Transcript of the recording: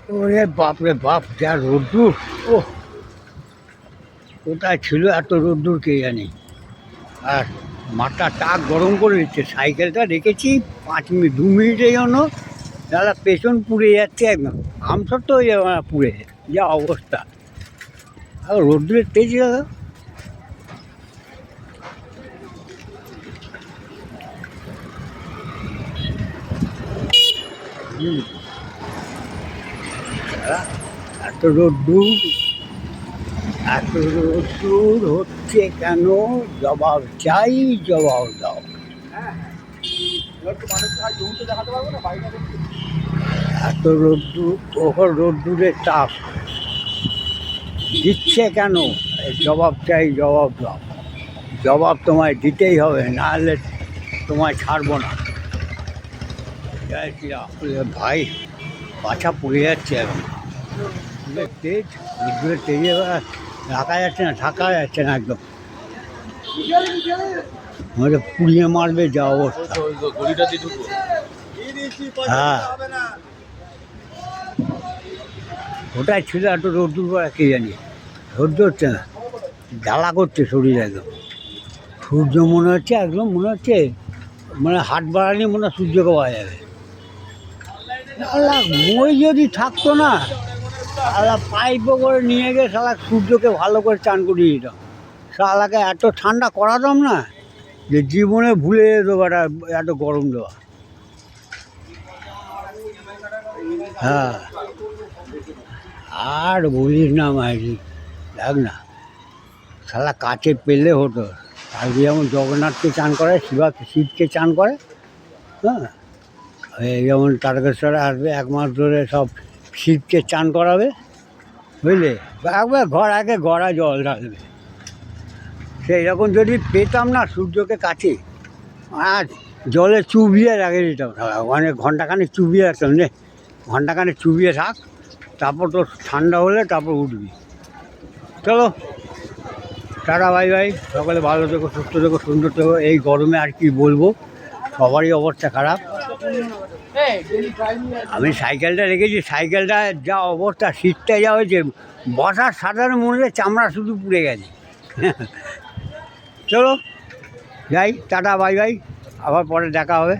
ওরে বাপরে বাপ, যা রোদ্দুর! ও কোথায় ছিল এত রোদ্দুর কে জানি। আর মাথা টাক গরম করে দিচ্ছে। সাইকেলটা রেখেছি 5 মিনিট, 2 মিনিটের জন্য দাদা পেছন পুড়ে যাচ্ছে একদম। আমসব তো হয়ে যাবে না পুড়ে, যা অবস্থা। আর রোদ্দুরের তেজ দাদা। হুম, দাদা, এত রোদ্দুর, এত রোদ্দুর হচ্ছে কেন? জবাব চাই, জবাব দাও। এত রোদ্দুর, ওপর রোদ্দুরের তাপ দিচ্ছে কেন? জবাব চাই, জবাব দাও। জবাব তোমায় দিতেই হবে, নাহলে তোমায় ছাড়বো না। জয় শ্রীরাম। ভাই, পাছা পড়ে যাচ্ছে এখন। রোদ্দুরের তেজ, রোদ্দুরের তেজে এবার রাখা যাচ্ছে না, থাকা যাচ্ছে না একদম। আমাদের পুড়িয়ে মারবে যা অবস্থা। হ্যাঁ, ওটাই ছিল এত রোদ্দুর পড়া কে জানি। সহ্য হচ্ছে না, জ্বালা করছে শরীর একদম। সূর্য মনে হচ্ছে একদম, মনে হচ্ছে মানে হাত বাড়ালে মনে হয় সূর্যকে পাওয়া যাবে। শালা মই যদি থাকতো না, শালা পাইপও করে নিয়ে গিয়ে শালা সূর্যকে ভালো করে চান করিয়ে দিতাম। শালাকে এত ঠান্ডা করাতাম না যে জীবনে ভুলে যেত বেটা এত গরম দেওয়া। হ্যাঁ, আর বলিস না মাইরি, দেখ না, শালা কাছে পেলে হতো। কালকে যেমন জগন্নাথকে চান করে, শিবকে চান করে। হ্যাঁ, এই যেমন তারকেশ্বরে আসবে 1 মাস ধরে সব শিবকে চান করাবে, বুঝলে? একবার আগে গড়া জল ঢালবে। সেই রকম যদি পেতাম না সূর্যকে কাছে, আর জলে চুবিয়ে রেখে দিতাম। মানে ঘন্টাখানে চুবিয়ে রাখতাম, নে ঘন্টাখানে চুবিয়ে থাক, তারপর তো ঠান্ডা হলে তারপর উঠবি। চলো, টাটা, বাই বাই। সকালে ভালো থেকো, সুস্থ থেকো, সুন্দর থেকো। এই গরমে আর কি বলবো, সবারই অবস্থা খারাপ। আমি সাইকেলটা রেখেছি, সাইকেলটা যা অবস্থা, সিটটা যা হয়েছে, বসার সাধারণ মনে চামড়া শুধু পুড়ে গেছে। চলো যাই, টাটা, বাই বাই। আবার পরে দেখা হবে।